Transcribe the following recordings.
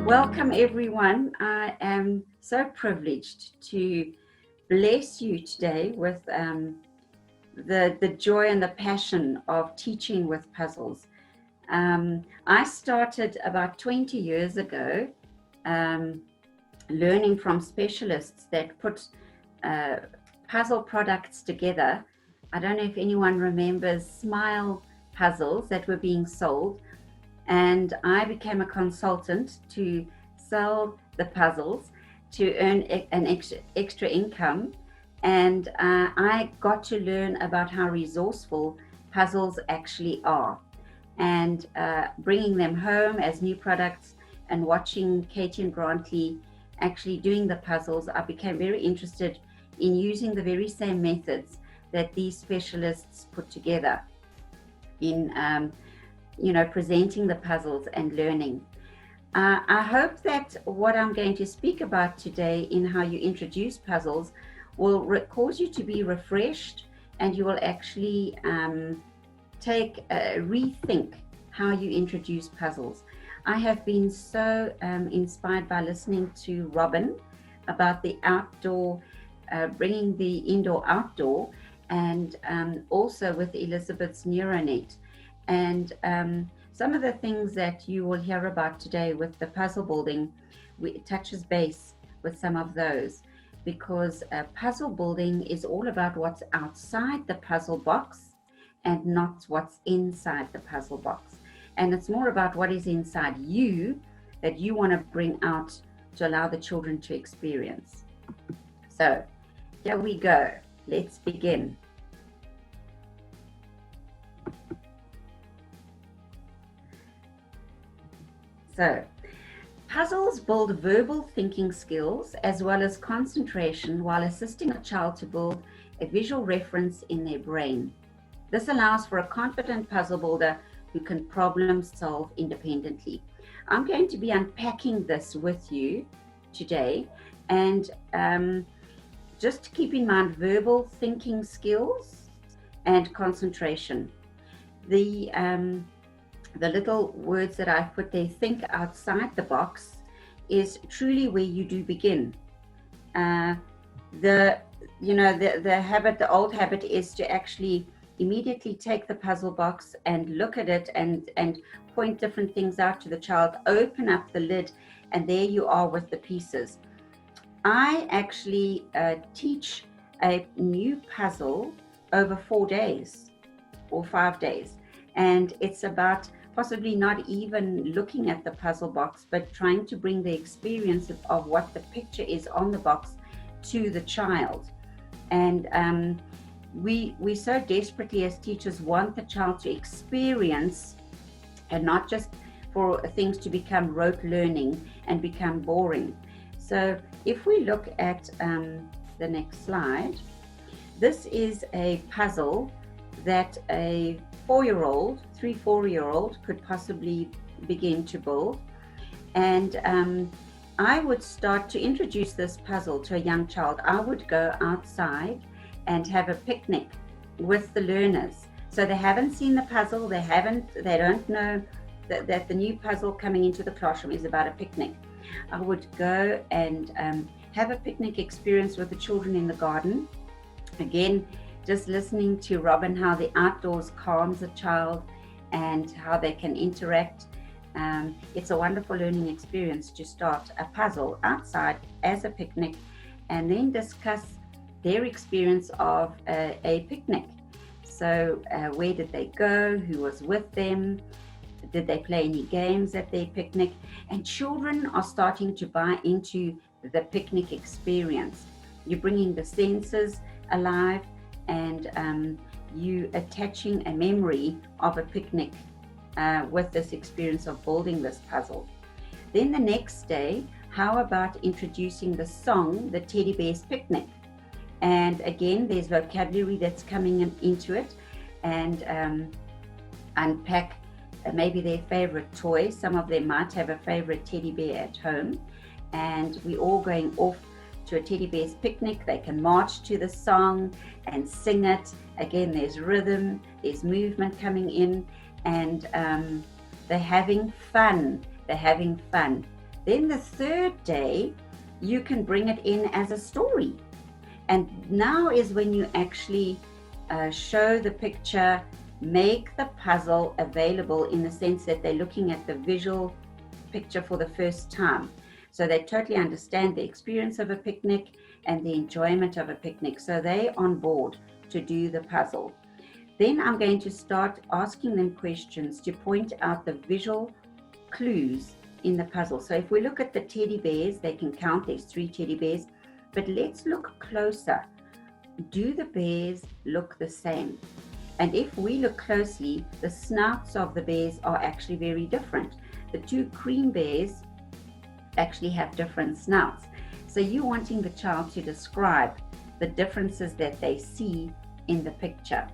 Welcome everyone. I am so privileged to bless you today with the joy and the passion of teaching with puzzles. I started about 20 years ago learning from specialists that put puzzle products together. I don't know if anyone remembers Smile puzzles that were being sold. And I became a consultant to sell the puzzles to earn an extra income. And I got to learn about how resourceful puzzles actually are. And bringing them home as new products and watching Katie and Grantley actually doing the puzzles, I became very interested in using the very same methods that these specialists put together in presenting the puzzles and learning. I hope that what I'm going to speak about today in how you introduce puzzles will cause you to be refreshed, and you will actually rethink how you introduce puzzles. I have been so inspired by listening to Robin about the outdoor, bringing the indoor-outdoor, and also with Elizabeth's NeuroNet. And some of the things that you will hear about today with the puzzle building, it touches base with some of those, because puzzle building is all about what's outside the puzzle box and not what's inside the puzzle box. And it's more about what is inside you that you want to bring out to allow the children to experience. So here we go. Let's begin. So, puzzles build verbal thinking skills as well as concentration while assisting a child to build a visual reference in their brain. This allows for a confident puzzle builder who can problem solve independently. I'm going to be unpacking this with you today, and just keep in mind verbal thinking skills and concentration. The little words that I've put there, think outside the box, is truly where you do begin. The old habit is to actually immediately take the puzzle box and look at it and point different things out to the child, open up the lid, and there you are with the pieces. I actually teach a new puzzle over 4 days or 5 days, and it's about possibly not even looking at the puzzle box, but trying to bring the experience of what the picture is on the box to the child. And we so desperately as teachers want the child to experience, and not just for things to become rote learning and become boring. So if we look at the next slide, this is a puzzle that a 3-4-year-old could possibly begin to build. And I would start to introduce this puzzle to a young child. I would go outside and have a picnic with the learners. So they haven't seen the puzzle, they don't know that the new puzzle coming into the classroom is about a picnic. I would go and have a picnic experience with the children in the garden. Again, just listening to Robin, how the outdoors calms a child and how they can interact. It's a wonderful learning experience to start a puzzle outside as a picnic, and then discuss their experience of a picnic. So where did they go? Who was with them? Did they play any games at their picnic? And children are starting to buy into the picnic experience. You're bringing the senses alive, and you attaching a memory of a picnic with this experience of building this puzzle. Then the next day, how about introducing the song, The Teddy Bear's Picnic? And again, there's vocabulary that's coming into it, and unpack maybe their favorite toy. Some of them might have a favorite teddy bear at home, and we're all going off to a teddy bear's picnic. They can march to the song and sing it. Again, there's rhythm, there's movement coming in, and they're having fun. Then the third day, you can bring it in as a story. And now is when you actually show the picture, make the puzzle available in the sense that they're looking at the visual picture for the first time. So they totally understand the experience of a picnic and the enjoyment of a picnic. So they're on board to do the puzzle. Then I'm going to start asking them questions to point out the visual clues in the puzzle. So if we look at the teddy bears, they can count, there's 3 teddy bears, but let's look closer. Do the bears look the same? And if we look closely, the snouts of the bears are actually very different. The 2 cream bears actually have different snouts. So you're wanting the child to describe the differences that they see in the picture.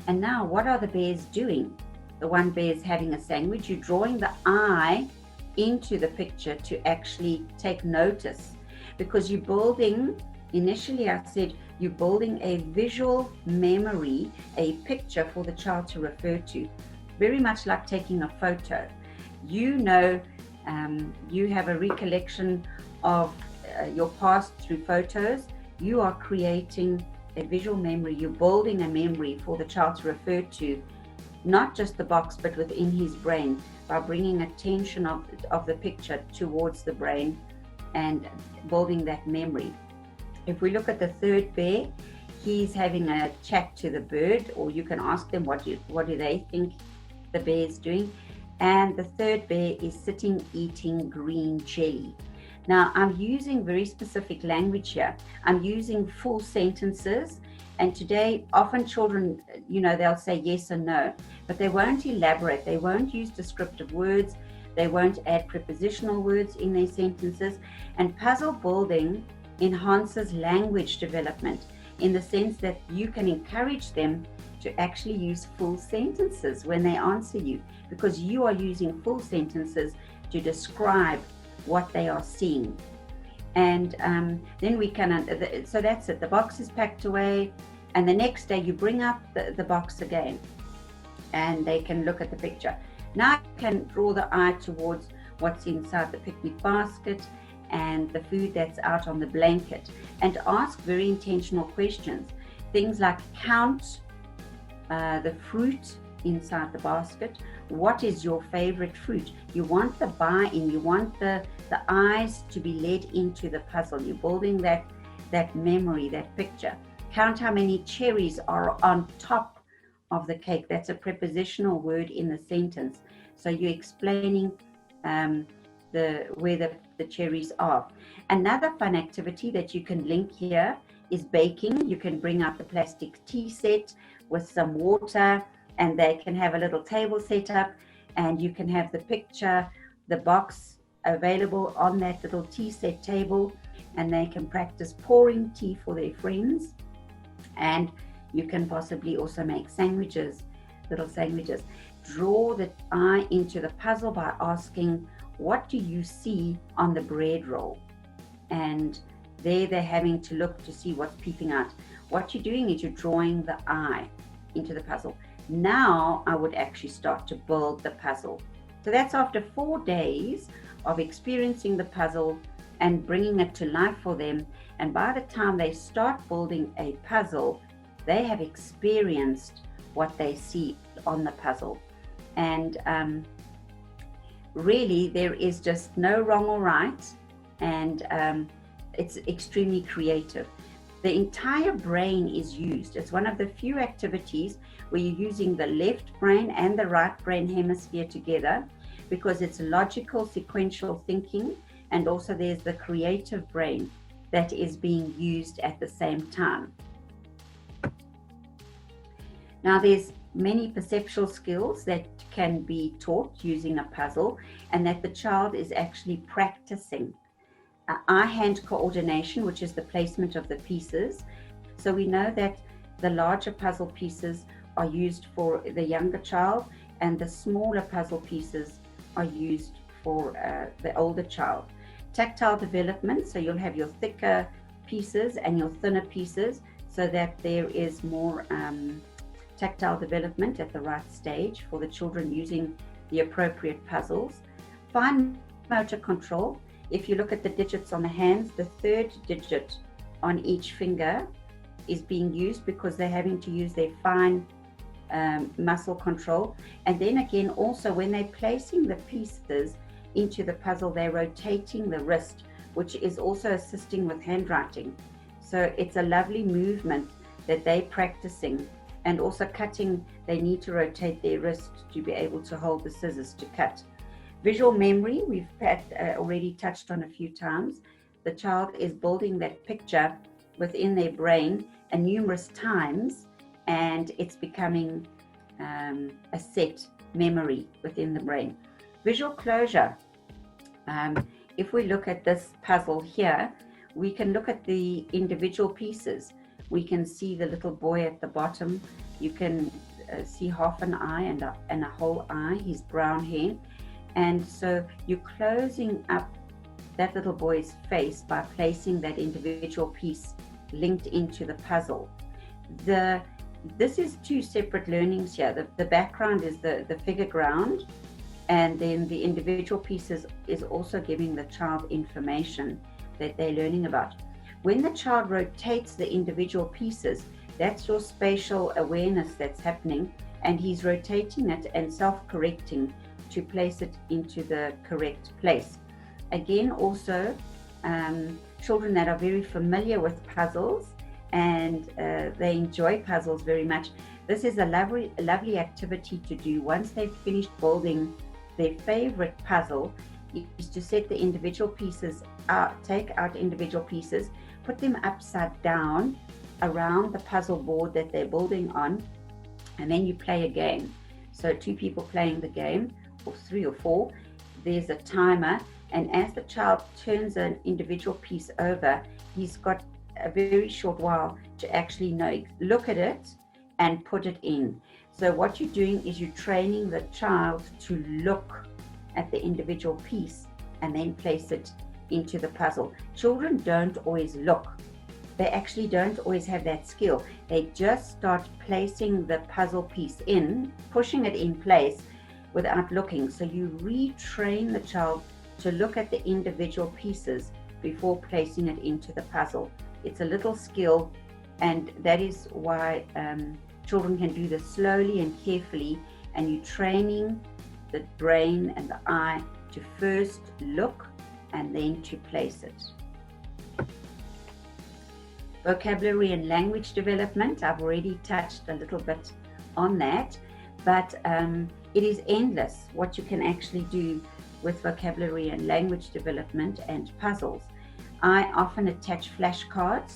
And now, what are the bears doing? The one bear is having a sandwich. You're drawing the eye into the picture to actually take notice, because you're building, initially I said, you're building a visual memory, a picture for the child to refer to, very much like taking a photo. You know, you have a recollection of your past through photos. You are creating a visual memory. You're building a memory for the child to refer to, not just the box, but within his brain, by bringing attention of the picture towards the brain and building that memory. If we look at the third bear, he's having a chat to the bird, or you can ask them what do they think the bear is doing. And the third bear is sitting eating green jelly. Now, I'm using very specific language here. I'm using full sentences. And today, often children, they'll say yes or no, but they won't elaborate. They won't use descriptive words. They won't add prepositional words in their sentences. And puzzle building enhances language development in the sense that you can encourage them to actually use full sentences when they answer you, because you are using full sentences to describe what they are seeing. And then we can, so that's it, the box is packed away, and the next day you bring up the box again and they can look at the picture. Now you can draw the eye towards what's inside the picnic basket and the food that's out on the blanket, and ask very intentional questions. Things like count the fruit inside the basket. What is your favorite fruit? You want the buy-in, you want the eyes to be led into the puzzle. You're building that memory, that picture. Count how many cherries are on top of the cake. That's a prepositional word in the sentence. So you're explaining where the cherries are. Another fun activity that you can link here is baking. You can bring out the plastic tea set with some water, and they can have a little table set up, and you can have the picture, the box available on that little tea set table, and they can practice pouring tea for their friends. And you can possibly also make sandwiches, little sandwiches. Draw the eye into the puzzle by asking, what do you see on the bread roll? And there they're having to look to see what's peeping out. What you're doing is you're drawing the eye into the puzzle. Now I would actually start to build the puzzle. So that's after 4 days of experiencing the puzzle and bringing it to life for them. And by the time they start building a puzzle, they have experienced what they see on the puzzle. And really, there is just no wrong or right, and it's extremely creative. The entire brain is used. It's one of the few activities where you're using the left brain and the right brain hemisphere together, because it's logical, sequential thinking, and also there's the creative brain that is being used at the same time. Now, there's many perceptual skills that can be taught using a puzzle, and that the child is actually practicing. Eye-hand coordination, which is the placement of the pieces. So we know that the larger puzzle pieces are used for the younger child, and the smaller puzzle pieces are used for the older child. Tactile development, so you'll have your thicker pieces and your thinner pieces, so that there is more tactile development at the right stage for the children using the appropriate puzzles. Fine motor control, if you look at the digits on the hands, the third digit on each finger is being used because they're having to use their fine muscle control. And then again, also when they're placing the pieces into the puzzle, they're rotating the wrist, which is also assisting with handwriting. So it's a lovely movement that they're practicing. And also cutting, they need to rotate their wrist to be able to hold the scissors to cut. Visual memory, we've already touched on a few times. The child is building that picture within their brain numerous times, and it's becoming a set memory within the brain. Visual closure. If we look at this puzzle here, we can look at the individual pieces. We can see the little boy at the bottom. You can see half an eye and a whole eye, his brown hair. And so you're closing up that little boy's face by placing that individual piece linked into the puzzle. This is two separate learnings here. The background is the figure ground, and then the individual pieces is also giving the child information that they're learning about. When the child rotates the individual pieces, that's your spatial awareness that's happening, and he's rotating it and self-correcting to place it into the correct place. Again, also, children that are very familiar with puzzles and they enjoy puzzles very much, this is a lovely activity to do. Once they've finished building their favorite puzzle, is to set the individual pieces out, take out individual pieces, put them upside down around the puzzle board that they're building on, and then you play a game. So 2 people playing the game, or 3 or 4, there's a timer, and as the child turns an individual piece over, he's got a very short while to actually look at it and put it in. So what you're doing is you're training the child to look at the individual piece and then place it into the puzzle. Children don't always look. They actually don't always have that skill. They just start placing the puzzle piece in, pushing it in place without looking. So you retrain the child to look at the individual pieces before placing it into the puzzle. It's a little skill, and that is why children can do this slowly and carefully, and you're training the brain and the eye to first look and then to place it. Vocabulary and language development, I've already touched a little bit on that, but it is endless what you can actually do with vocabulary and language development and puzzles. I often attach flashcards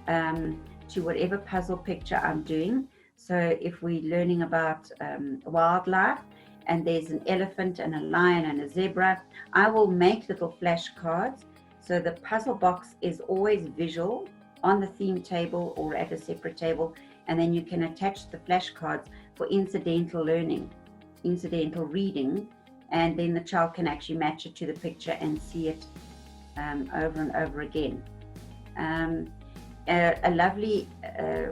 to whatever puzzle picture I'm doing. So if we're learning about wildlife, and there's an elephant and a lion and a zebra, I will make little flashcards. So the puzzle box is always visual on the theme table or at a separate table, and then you can attach the flashcards for incidental learning, incidental reading, and then the child can actually match it to the picture and see it over and over again. A lovely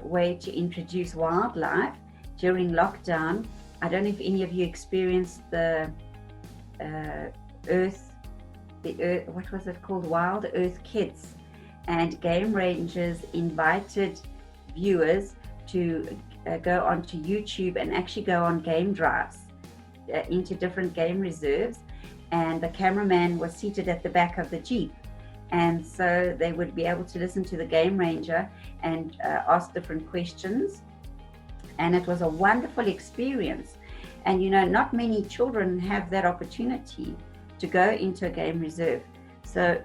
way to introduce wildlife during lockdown. I don't know if any of you experienced the what was it called? Wild Earth Kids. And game rangers invited viewers to go onto YouTube and actually go on game drives into different game reserves. And the cameraman was seated at the back of the Jeep. And so they would be able to listen to the game ranger and ask different questions. And it was a wonderful experience. And you know, not many children have that opportunity to go into a game reserve. So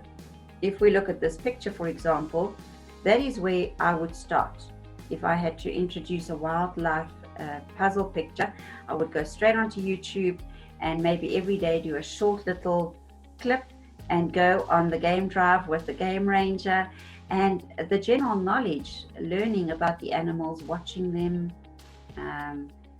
if we look at this picture, for example, that is where I would start. If I had to introduce a wildlife puzzle picture, I would go straight onto YouTube and maybe every day do a short little clip and go on the game drive with the game ranger, and the general knowledge, learning about the animals, watching them.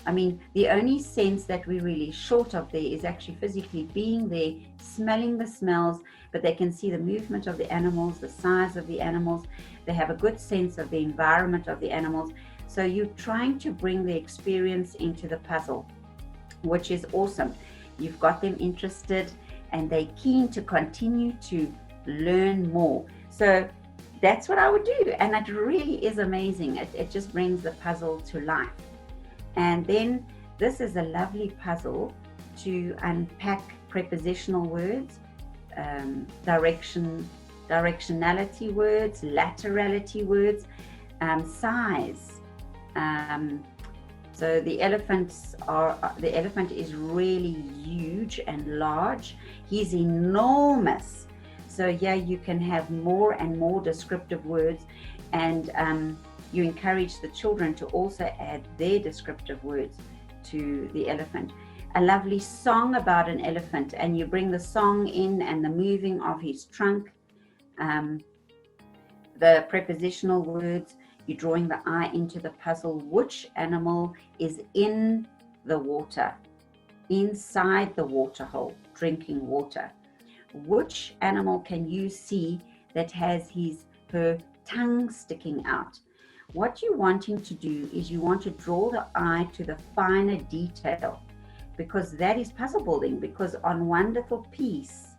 I mean, the only sense that we're really short of there is actually physically being there, smelling the smells, but they can see the movement of the animals, the size of the animals. They have a good sense of the environment of the animals. So you're trying to bring the experience into the puzzle, which is awesome. You've got them interested, and they're keen to continue to learn more. So that's what I would do. And it really is amazing. It just brings the puzzle to life. And then this is a lovely puzzle to unpack prepositional words, directionality words, laterality words, size. So the elephant is really huge and large. He's enormous. So here you can have more and more descriptive words, and you encourage the children to also add their descriptive words to the elephant. A lovely song about an elephant, and you bring the song in and the moving of his trunk. The prepositional words, you're drawing the eye into the puzzle. Which animal is in the water, inside the water hole, drinking water? Which animal can you see that has her tongue sticking out? What you're wanting to do is you want to draw the eye to the finer detail, because that is puzzle building, because on one little piece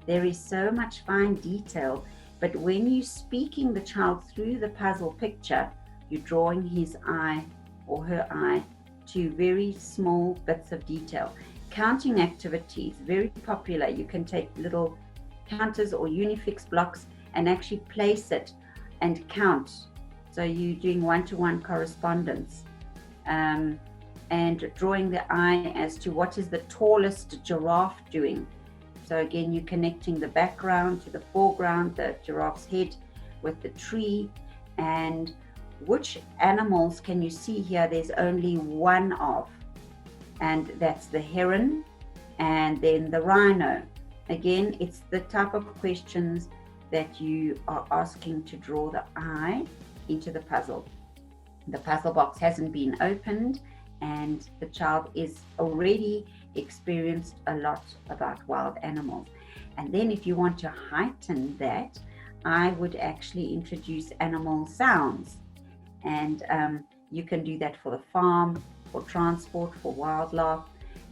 there is so much fine detail. But when you're speaking the child through the puzzle picture, you're drawing his eye or her eye to very small bits of detail. Counting activities, very popular. You can take little counters or unifix blocks and actually place it and count. So you're doing one-to-one correspondence, and drawing the eye as to what is the tallest giraffe doing. So again, you're connecting the background to the foreground, the giraffe's head with the tree. And which animals can you see here? There's only one of, and that's the heron, and then the rhino. Again, it's the type of questions that you are asking to draw the eye into the puzzle. The puzzle box hasn't been opened, and the child is already experienced a lot about wild animals. And then if you want to heighten that, I would actually introduce animal sounds. And you can do that for the farm, for transport, for wildlife.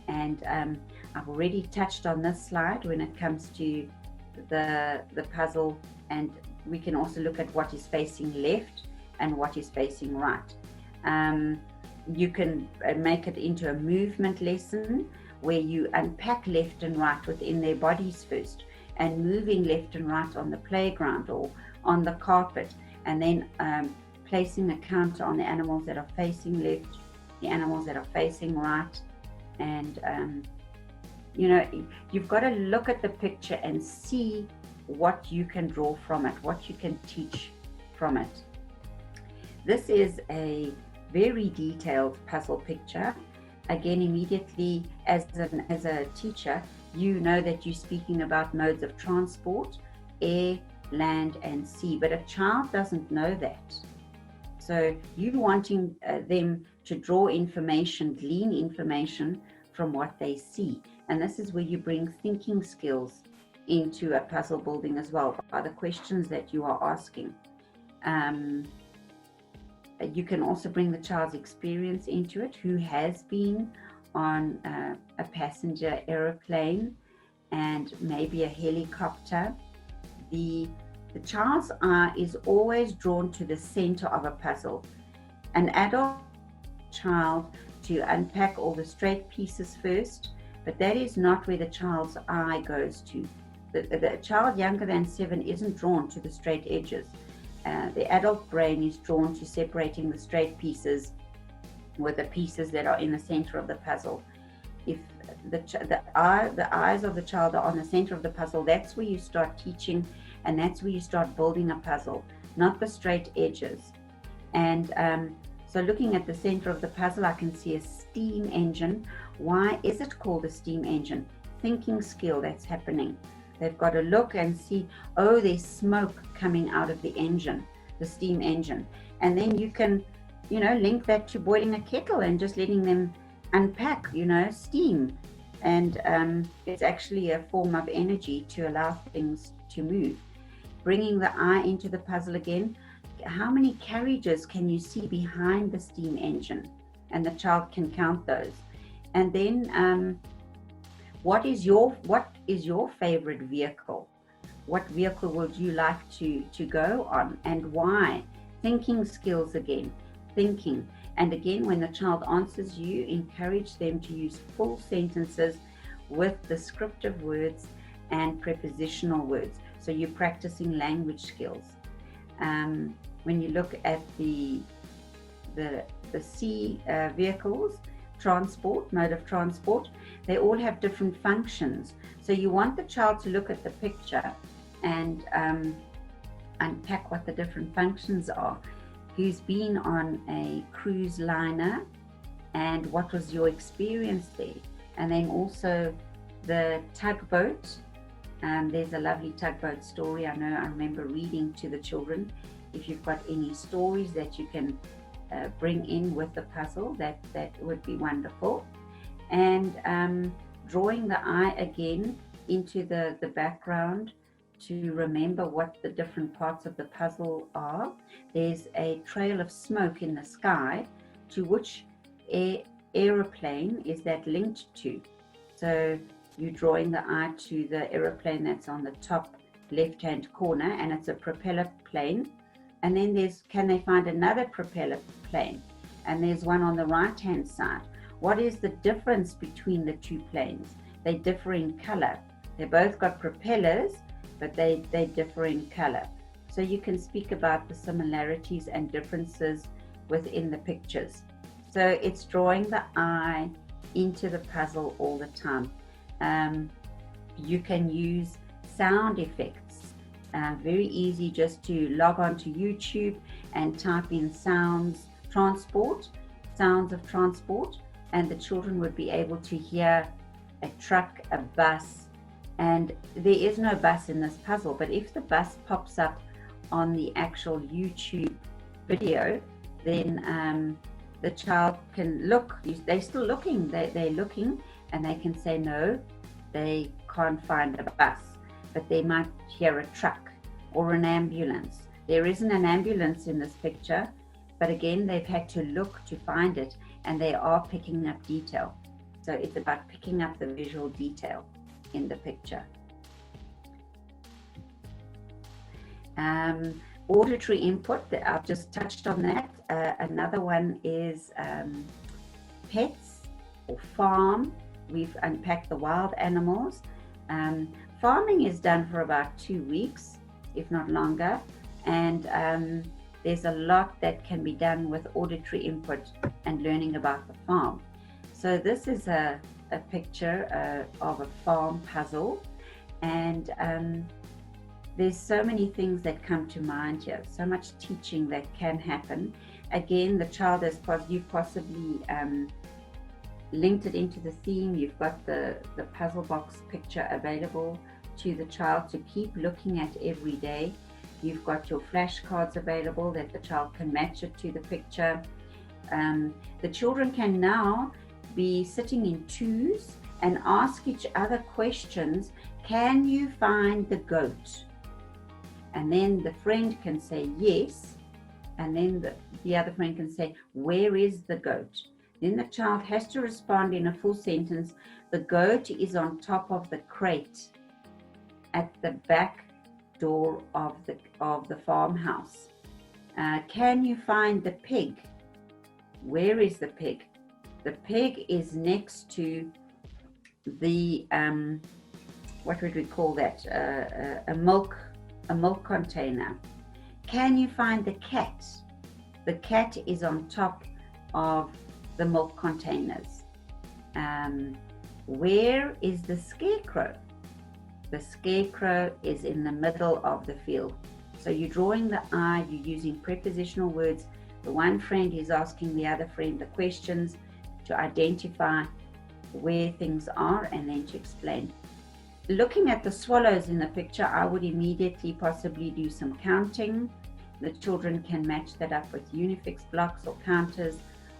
And I've already touched on this slide when it comes to the puzzle, and we can also look at what is facing left and what is facing right. You can make it into a movement lesson where you unpack left and right within their bodies first, and moving left and right on the playground or on the carpet, and then placing a counter on the animals that are facing left, the animals that are facing right. And you've got to look at the picture and see what you can draw from it, what you can teach from it. This is a very detailed puzzle picture. Again, immediately as a teacher, you know that you're speaking about modes of transport, air, land, and sea, but a child doesn't know that. So you're wanting them to draw information, glean information from what they see. And this is where you bring thinking skills into a puzzle building as well, by the questions that you are asking. You can also bring the child's experience into it, who has been on a passenger aeroplane and maybe a helicopter. The child's eye is always drawn to the center of a puzzle. An adult child to unpack all the straight pieces first, but that is not where the child's eye goes to. The child younger than 7 isn't drawn to the straight edges. The adult brain is drawn to separating the straight pieces with the pieces that are in the center of the puzzle. If the eyes of the child are on the center of the puzzle, that's where you start teaching, and that's where you start building a puzzle, not the straight edges. And so looking at the center of the puzzle, I can see a steam engine. Why is it called a steam engine? Thinking skill that's happening. They've got to look and see, oh, there's smoke coming out of the engine, the steam engine. And then you can, link that to boiling a kettle and just letting them unpack, steam. And it's actually a form of energy to allow things to move. Bringing the eye into the puzzle again, how many carriages can you see behind the steam engine? And the child can count those. And then what is your favorite vehicle? What vehicle would you like to go on, and why? Thinking skills again, thinking. And again, when the child answers you, encourage them to use full sentences with descriptive words and prepositional words. So you're practicing language skills. When you look at the C vehicles, transport, mode of transport, they all have different functions. So you want the child to look at the picture and unpack what the different functions are. Who's been on a cruise liner, and what was your experience there? And then also the tugboat. There's a lovely tugboat story. I remember reading to the children. If you've got any stories that you can bring in with the puzzle, that would be wonderful. And drawing the eye again into the background to remember what the different parts of the puzzle are. There's a trail of smoke in the sky, to which aeroplane is that linked to. So you're drawing the eye to the aeroplane that's on the top left-hand corner, and it's a propeller plane. And then can they find another propeller plane? And there's one on the right-hand side. What is the difference between the two planes? They differ in color. They both got propellers, but they differ in color. So you can speak about the similarities and differences within the pictures. So it's drawing the eye into the puzzle all the time. You can use sound effects. Very easy, just to log on to YouTube and type in sounds of transport, and the children would be able to hear a truck, a bus. And there is no bus in this puzzle, but if the bus pops up on the actual YouTube video, then the child can look. They're still looking. They're looking, and they can say no, they can't find a bus, but they might hear a truck or an ambulance. There isn't an ambulance in this picture, but again, they've had to look to find it, and they are picking up detail. So it's about picking up the visual detail in the picture. Auditory input, I've just touched on that. Another one is pets or farm. We've unpacked the wild animals. Farming is done for about 2 weeks, if not longer, and there's a lot that can be done with auditory input and learning about the farm. So this is a picture of a farm puzzle, and there's so many things that come to mind here, so much teaching that can happen. Again, the child you've possibly linked it into the theme. You've got the puzzle box picture available to the child to keep looking at every day. You've got your flashcards available that the child can match it to the picture. The children can now be sitting in twos and ask each other questions. Can you find the goat? And then the friend can say yes, and then the other friend can say, where is the goat? Then the child has to respond in a full sentence. The goat is on top of the crate at the back door of the farmhouse. Can you find the pig? Where is the pig? The pig is next to the what would we call that? A milk container. Can you find the cat? The cat is on top of the milk containers. Where is the scarecrow? The scarecrow is in the middle of the field. So you're drawing the eye, you're using prepositional words. The one friend is asking the other friend the questions to identify where things are and then to explain. Looking at the swallows in the picture, I would immediately possibly do some counting. The children can match that up with Unifix blocks or counters,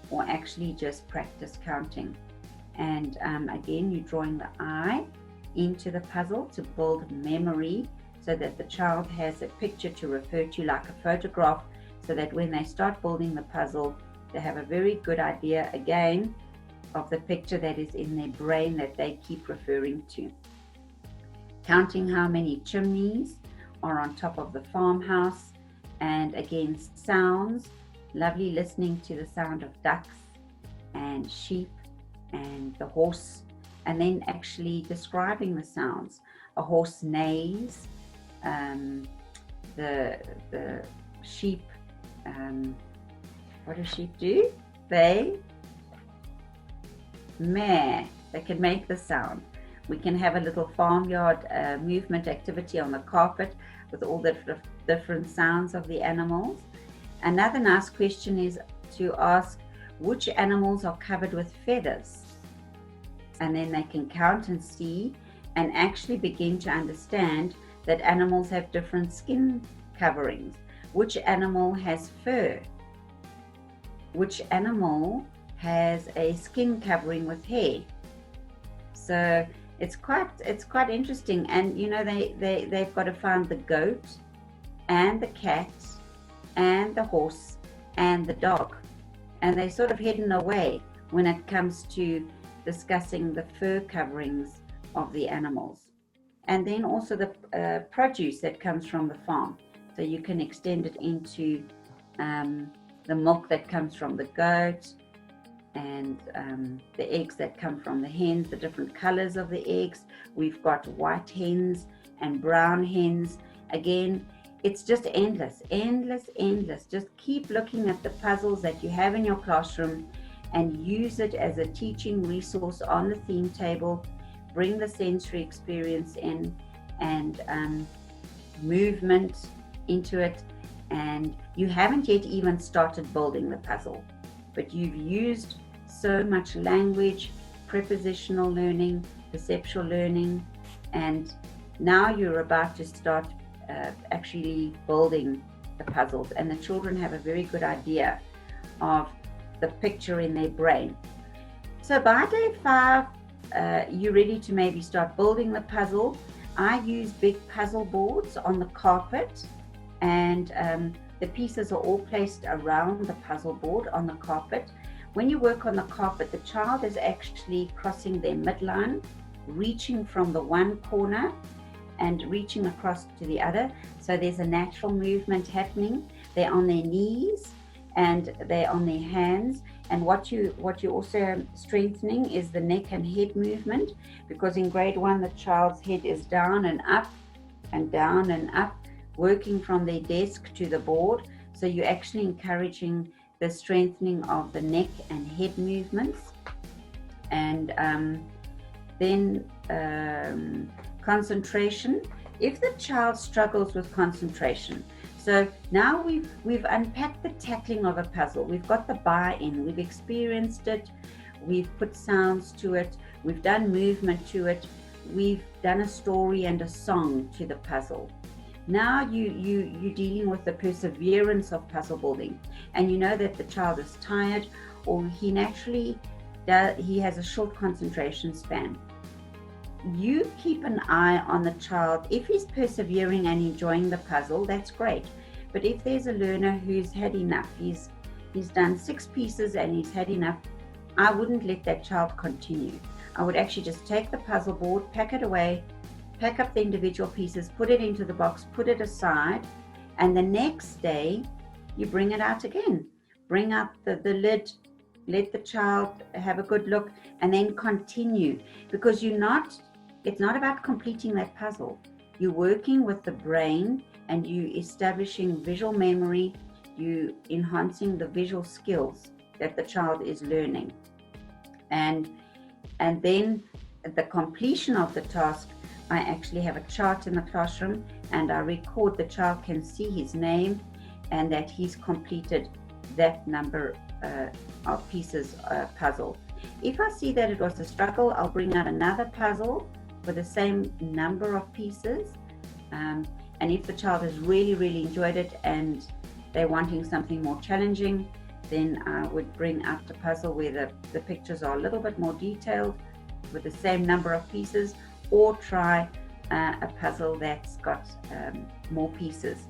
or actually just practice counting. And again, you're drawing the eye into the puzzle to build memory, so that the child has a picture to refer to, like a photograph, so that when they start building the puzzle, they have a very good idea again of the picture that is in their brain that they keep referring to. Counting how many chimneys are on top of the farmhouse, and again, sounds, lovely listening to the sound of ducks and sheep and the horse, and then actually describing the sounds. A horse neighs, the sheep, what do sheep do? They meh, they can make the sound. We can have a little farmyard movement activity on the carpet with all the different sounds of the animals. Another nice question is to ask which animals are covered with feathers. And then they can count and see and actually begin to understand that animals have different skin coverings. Which animal has fur? Which animal has a skin covering with hair? So it's quite interesting. And you know, they've got to find the goat and the cat and the horse and the dog, and they're sort of hidden away when it comes to discussing the fur coverings of the animals. And then also the produce that comes from the farm, so you can extend it into the milk that comes from the goat, and the eggs that come from the hens, the different colors of the eggs. We've got white hens and brown hens. Again, it's just endless. Just keep looking at the puzzles that you have in your classroom and use it as a teaching resource on the theme table. Bring the sensory experience in and movement into it. And you haven't yet even started building the puzzle, but you've used so much language, prepositional learning, perceptual learning, and now you're about to start actually building the puzzles, and the children have a very good idea of the picture in their brain. So by day 5, you're ready to maybe start building the puzzle. I use big puzzle boards on the carpet, and the pieces are all placed around the puzzle board on the carpet. When you work on the carpet, the child is actually crossing their midline, reaching from the one corner and reaching across to the other. So there's a natural movement happening. They're on their knees and they're on their hands. And what you're also strengthening is the neck and head movement, because in grade 1, the child's head is down and up and down and up, working from their desk to the board. So you're actually encouraging the strengthening of the neck and head movements. And then concentration. If the child struggles with concentration, so now we've unpacked the tackling of a puzzle. We've got the buy-in. We've experienced it. We've put sounds to it. We've done movement to it. We've done a story and a song to the puzzle. Now you're dealing with the perseverance of puzzle building, and you know that the child is tired, or he has a short concentration span. You keep an eye on the child. If he's persevering and enjoying the puzzle, that's great. But if there's a learner who's had enough, he's done 6 pieces and he's had enough, I wouldn't let that child continue. I would actually just take the puzzle board, pack it away, pack up the individual pieces, put it into the box, put it aside, and the next day you bring it out again. Bring out the lid, let the child have a good look, and then continue, because it's not about completing that puzzle. You're working with the brain and you establishing visual memory, you enhancing the visual skills that the child is learning. And then at the completion of the task, I actually have a chart in the classroom, and I record. The child can see his name and that he's completed that number of pieces puzzle. If I see that it was a struggle, I'll bring out another puzzle with the same number of pieces. And if the child has really enjoyed it and they're wanting something more challenging, then I would bring out the puzzle where the pictures are a little bit more detailed with the same number of pieces, or try a puzzle that's got more pieces.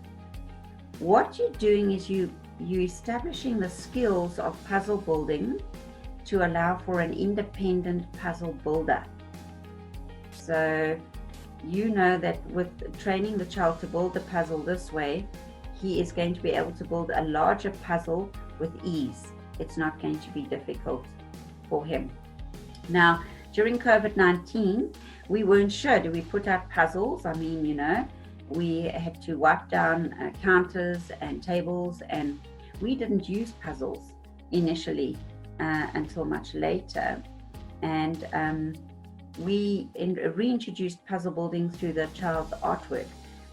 What you're doing is you establishing the skills of puzzle building to allow for an independent puzzle builder. So you know that with training the child to build the puzzle this way, he is going to be able to build a larger puzzle with ease. It's not going to be difficult for him. Now, during COVID-19, we weren't sure, do we put up puzzles? I mean, you know, we had to wipe down counters and tables, and we didn't use puzzles initially until much later. And we reintroduced puzzle building through the child's artwork.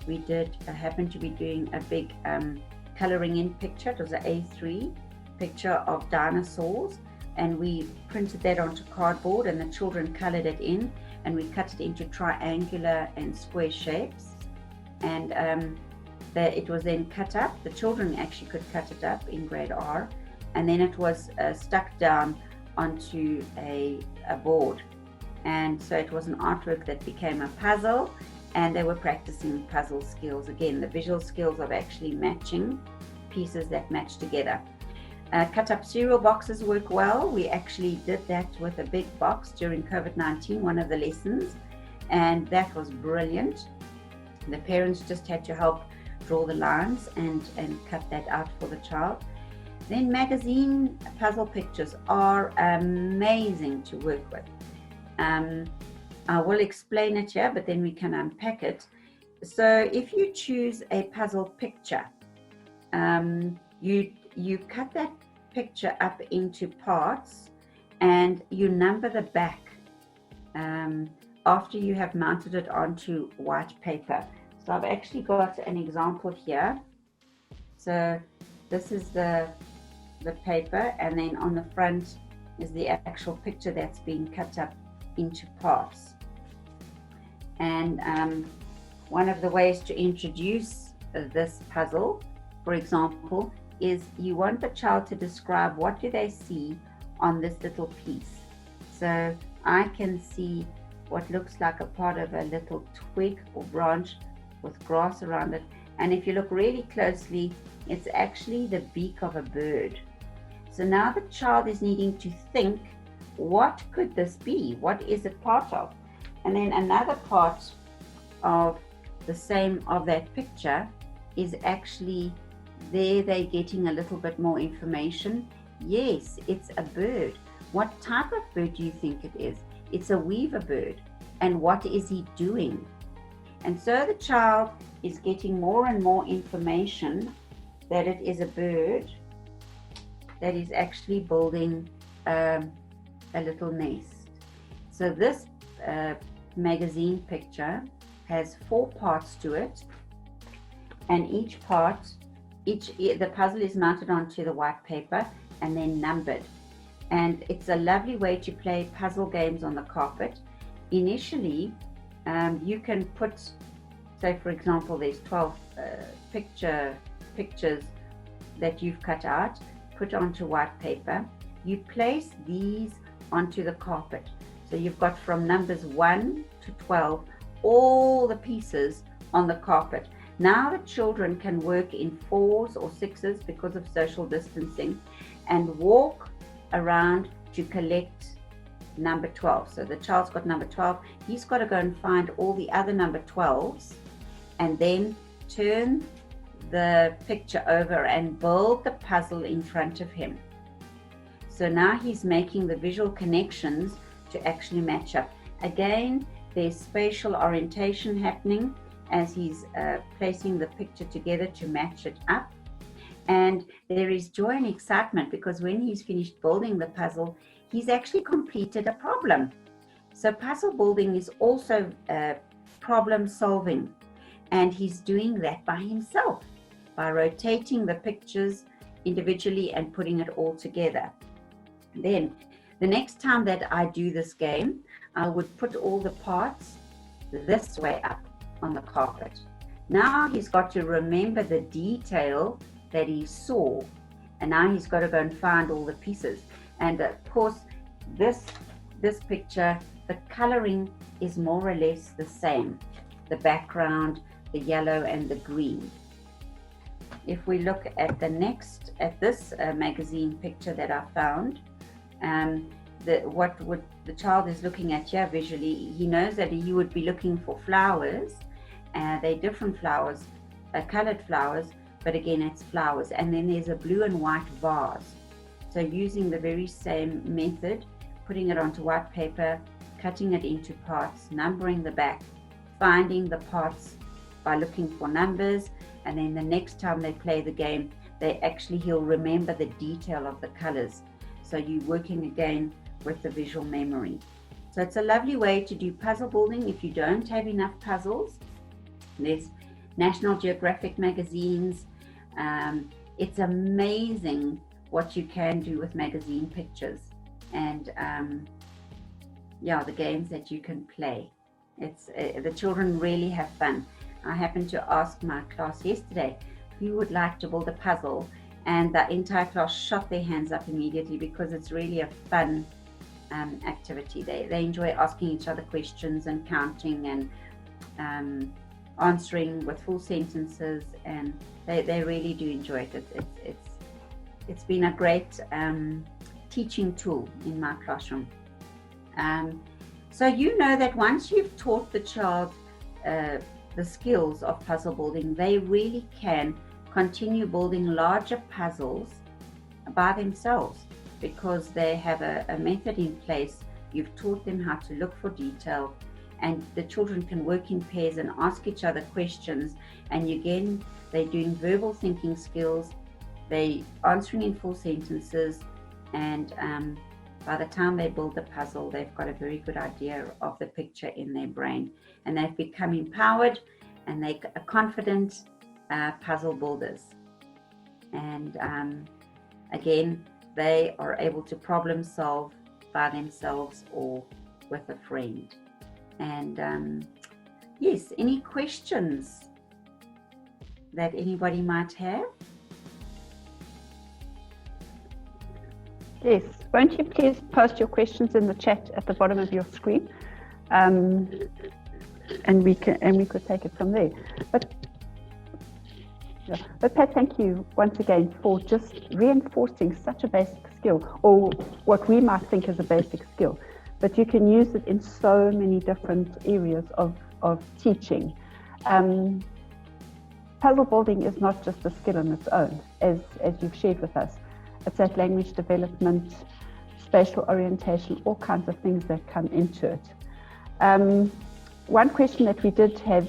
We did happen to be doing a big coloring in picture. It was an A3 picture of dinosaurs, and we printed that onto cardboard, and the children colored it in, and we cut it into triangular and square shapes, and it was then cut up. The children actually could cut it up in grade R, and then it was stuck down onto a board. And so it was an artwork that became a puzzle, and they were practicing puzzle skills. Again, the visual skills of actually matching pieces that match together. Cut up cereal boxes work well. We actually did that with a big box during COVID-19, one of the lessons, and that was brilliant. The parents just had to help draw the lines and cut that out for the child. Then magazine puzzle pictures are amazing to work with. I will explain it here, but then we can unpack it. So if you choose a puzzle picture, you cut that picture up into parts, and you number the back after you have mounted it onto white paper. So I've actually got an example here. So this is the paper, and then on the front is the actual picture that's been cut up into parts. And one of the ways to introduce this puzzle, for example, is you want the child to describe what do they see on this little piece. So I can see what looks like a part of a little twig or branch with grass around it, and if you look really closely, it's actually the beak of a bird. So now the child is needing to think, what could this be? What is it part of? And then another part of that picture is actually there they're getting a little bit more information. Yes, it's a bird. What type of bird do you think it is? It's a weaver bird. And what is he doing? And so the child is getting more and more information that it is a bird that is actually building a little nest. So this magazine picture has 4 parts to it, and each part, the puzzle is mounted onto the white paper and then numbered. And it's a lovely way to play puzzle games on the carpet. Initially, you can put, say for example, there's 12 pictures that you've cut out, put onto white paper. You place these onto the carpet. So you've got from numbers 1 to 12, all the pieces on the carpet. Now the children can work in 4s or 6s because of social distancing and walk around to collect number 12. So the child's got number 12. He's got to go and find all the other number 12s and then turn the picture over and build the puzzle in front of him. So now he's making the visual connections to actually match up. Again, there's spatial orientation happening as he's placing the picture together to match it up. And there is joy and excitement because when he's finished building the puzzle, he's actually completed a problem. So puzzle building is also problem solving, and he's doing that by himself, by rotating the pictures individually and putting it all together. Then the next time that I do this game, I would put all the parts this way up on the carpet. Now he's got to remember the detail that he saw, and now he's got to go and find all the pieces. And of course, this picture, the coloring is more or less the same. The background, the yellow and the green. If we look at this magazine picture that I found, What would the child is looking at here visually, he knows that he would be looking for flowers. They're different flowers, colored flowers, but again, it's flowers. And then there's a blue and white vase. So using the very same method, putting it onto white paper, cutting it into parts, numbering the back, finding the parts by looking for numbers, and then the next time they play the game, he'll remember the detail of the colors. So you're working again with the visual memory. So it's a lovely way to do puzzle building if you don't have enough puzzles. There's National Geographic magazines. It's amazing what you can do with magazine pictures, and the games that you can play. It's the children really have fun. I happened to ask my class yesterday who would like to build a puzzle, and the entire class shot their hands up immediately, because it's really a fun activity. They enjoy asking each other questions and counting and answering with full sentences, and they really do enjoy it. It's been a great teaching tool in my classroom. So you know that once you've taught the child the skills of puzzle building, they really can continue building larger puzzles by themselves, because they have a method in place. You've taught them how to look for detail, and the children can work in pairs and ask each other questions. And again, they're doing verbal thinking skills, they answering in full sentences, and by the time they build the puzzle, they've got a very good idea of the picture in their brain, and they've become empowered, and they are confident puzzle builders. And again, they are able to problem solve by themselves or with a friend. And yes, any questions that anybody might have? Yes, won't you please post your questions in the chat at the bottom of your screen, and we could take it from there. But Pat, thank you once again for just reinforcing such a basic skill, or what we might think is a basic skill, but you can use it in so many different areas of teaching. Puzzle building is not just a skill on its own, as you've shared with us. It's at language development, spatial orientation, all kinds of things that come into it. One question that we did have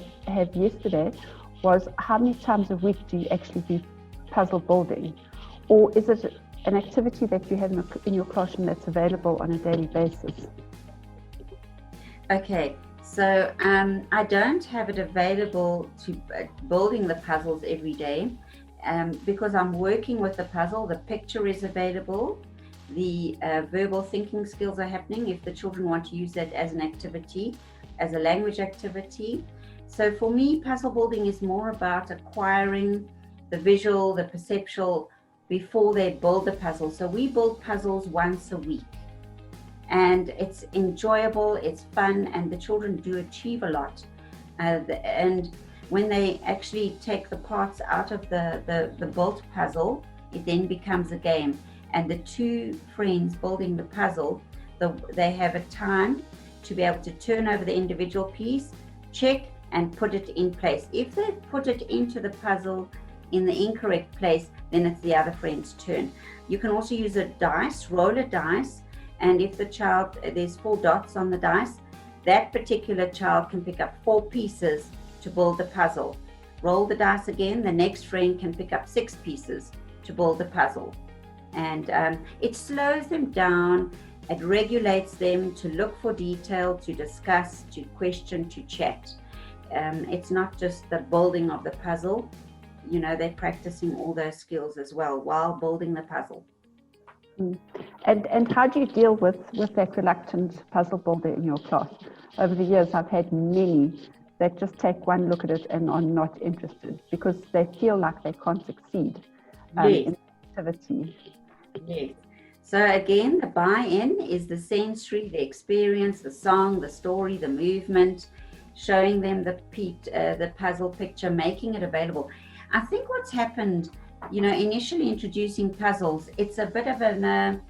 yesterday was, how many times a week do you actually do puzzle building? Or is it an activity that you have in your classroom that's available on a daily basis? Okay, so I don't have it available to building the puzzles every day. Because I'm working with the puzzle, the picture is available, the verbal thinking skills are happening if the children want to use that as an activity, as a language activity. So for me, puzzle building is more about acquiring the visual, the perceptual, before they build the puzzle. So we build puzzles once a week, and it's enjoyable, it's fun, and the children do achieve a lot. And when they actually take the parts out of the built puzzle, it then becomes a game. And the two friends building the puzzle, they have a time to be able to turn over the individual piece, check, and put it in place. If they put it into the puzzle in the incorrect place, then it's the other friend's turn. You can also use a dice, roll a dice, and if the child, there's 4 dots on the dice, that particular child can pick up 4 pieces to build the puzzle. Roll the dice again, the next friend can pick up 6 pieces to build the puzzle. And it slows them down, it regulates them to look for detail, to discuss, to question, to chat. It's not just the building of the puzzle, you know, they're practicing all those skills as well while building the puzzle. And how do you deal with that reluctant puzzle builder in your class? Over the years, I've had many that just take one look at it and are not interested because they feel like they can't succeed in the activity. Yes. So again, the buy-in is the sensory, the experience, the song, the story, the movement, showing them the puzzle picture, making it available. I think what's happened, you know, initially introducing puzzles, it's a bit of an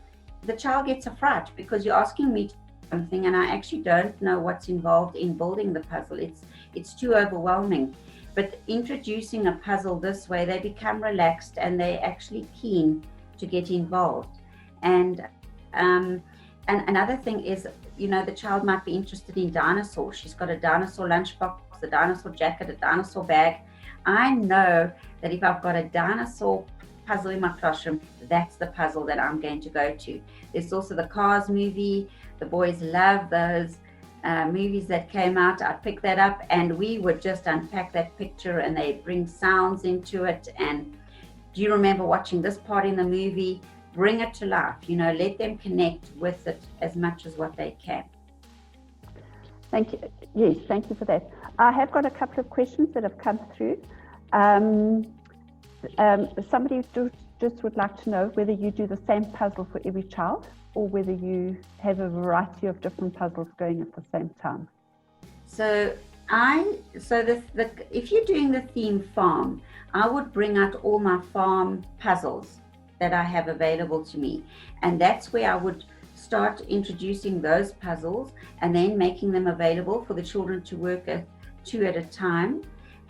the child gets a fright because you're asking me to do something and I actually don't know what's involved in building the puzzle. It's too overwhelming. But introducing a puzzle this way, they become relaxed and they're actually keen to get involved. And another thing is, the child might be interested in dinosaurs. She's got a dinosaur lunchbox, a dinosaur jacket, a dinosaur bag. I know that if I've got a dinosaur puzzle in my classroom, that's the puzzle that I'm going to go to. There's also the Cars movie. The boys love those movies that came out. I'd pick that up and we would just unpack that picture and they bring sounds into it. And do you remember watching this part in the movie? Bring it to life, let them connect with it as much as what they can. Thank you. Yes, thank you for that. I have got a couple of questions that have come through. Somebody just would like to know whether you do the same puzzle for every child or whether you have a variety of different puzzles going at the same time. So if you're doing the theme farm, I would bring out all my farm puzzles that I have available to me. And that's where I would start introducing those puzzles and then making them available for the children to work at 2 at a time.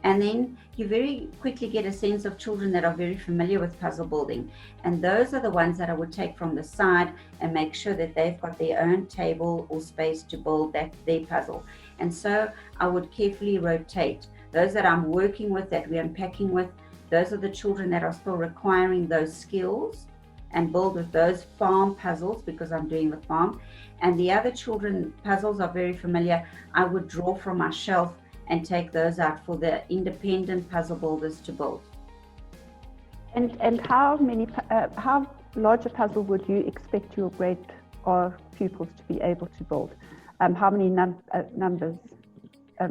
And then you very quickly get a sense of children that are very familiar with puzzle building. And those are the ones that I would take from the side and make sure that they've got their own table or space to build their puzzle. And so I would carefully rotate. Those that I'm working with, that we're unpacking with, those are the children that are still requiring those skills and build with those farm puzzles because I'm doing the farm. And the other children puzzles are very familiar. I would draw from my shelf and take those out for the independent puzzle builders to build. And how large a puzzle would you expect your grade or pupils to be able to build? How many numbers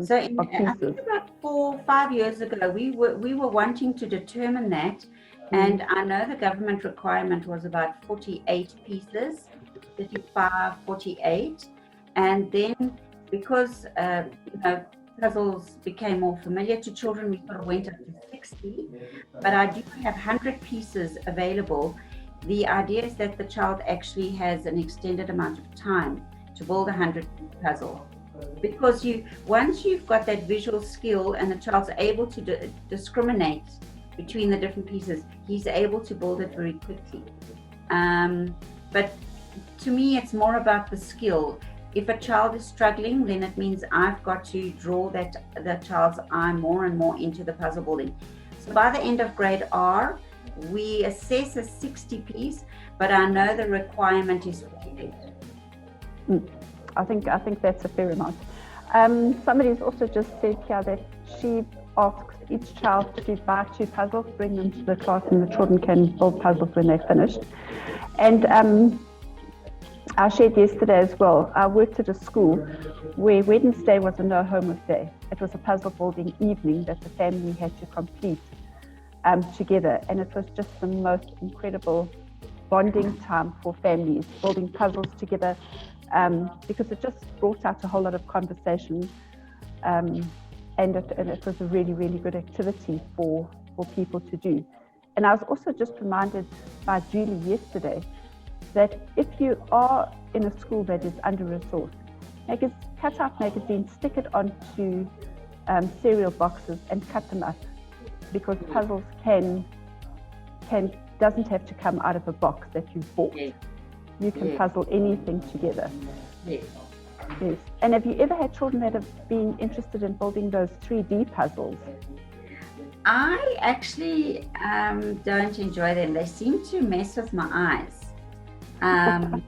So of pieces? About 4 or 5 years ago, we were wanting to determine that, and I know the government requirement was about 48 pieces, 35, 48, and then because puzzles became more familiar to children, we sort of went up to 60, but I do have 100 pieces available. The idea is that the child actually has an extended amount of time to build a 100-piece puzzle. Because once you've got that visual skill and the child's able to discriminate between the different pieces, he's able to build it very quickly. But to me, it's more about the skill. If a child is struggling, then it means I've got to draw that child's eye more and more into the puzzle building. So by the end of grade R, we assess a 60-piece, but I know the requirement is 48. I think that's a fair amount. Somebody's also just said here that she asks each child to buy 2 puzzles, bring them to the class, and the children can build puzzles when they're finished. And I shared yesterday as well, I worked at a school where Wednesday was a no homework day. It was a puzzle building evening that the family had to complete together, and it was just the most incredible bonding time for families, building puzzles together, because it just brought out a whole lot of conversation, and it was a really, really good activity for people to do. And I was also just reminded by Julie yesterday that if you are in a school that is under-resourced, cut out magazines, stick it onto cereal boxes and cut them up, because puzzles doesn't have to come out of a box that you've bought. Yes. You can puzzle anything together. Yes. Yes. And have you ever had children that have been interested in building those 3D puzzles? I actually don't enjoy them. They seem to mess with my eyes. I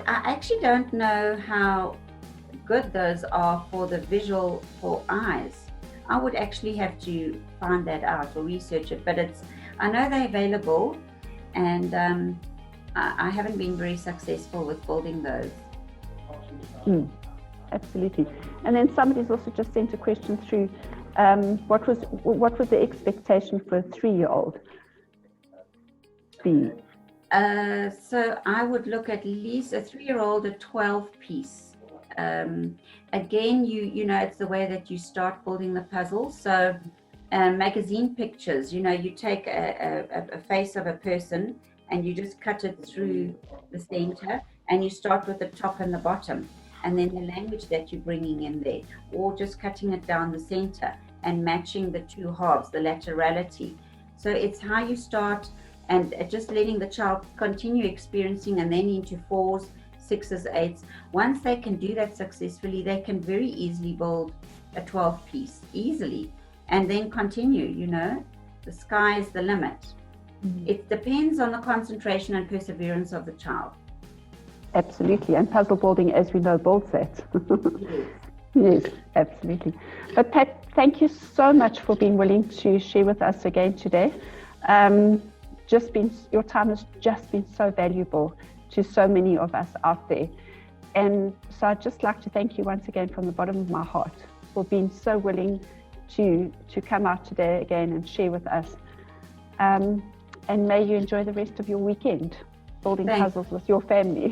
actually don't know how good those are for the visual for eyes. I would actually have to find that out or research it, but I know they're available, and I haven't been very successful with building those. Absolutely. And then somebody's also just sent a question through, what was the expectation for a 3-year-old be? So I would look at least a 3-year-old, a 12-piece. Again, it's the way that you start building the puzzle. So magazine pictures, you take a face of a person and you just cut it through the center, and you start with the top and the bottom, and then the language that you're bringing in there, or just cutting it down the center and matching the two halves, the laterality. So it's how you start, and just letting the child continue experiencing, and then into 4s, 6s, 8s. Once they can do that successfully, they can very easily build a 12 piece easily, and then continue. The sky is the limit. It depends on the concentration and perseverance of the child. Absolutely, and puzzle building, as we know, builds that. Yes. Yes, absolutely. But Pat, thank you so much for being willing to share with us again today. Your time has just been so valuable to so many of us out there. And so I'd just like to thank you once again from the bottom of my heart for being so willing to come out today again and share with us. And may you enjoy the rest of your weekend building puzzles with your family.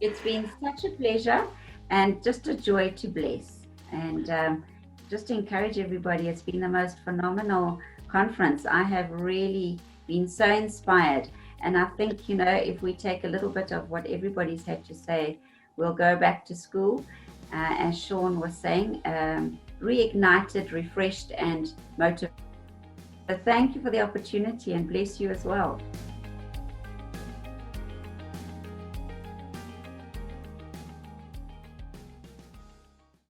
It's been such a pleasure and just a joy to bless. And just to encourage everybody, it's been the most phenomenal conference. I have really been so inspired. And I think, if we take a little bit of what everybody's had to say, we'll go back to school, as Sean was saying, reignited, refreshed, and motivated. So thank you for the opportunity, and bless you as well.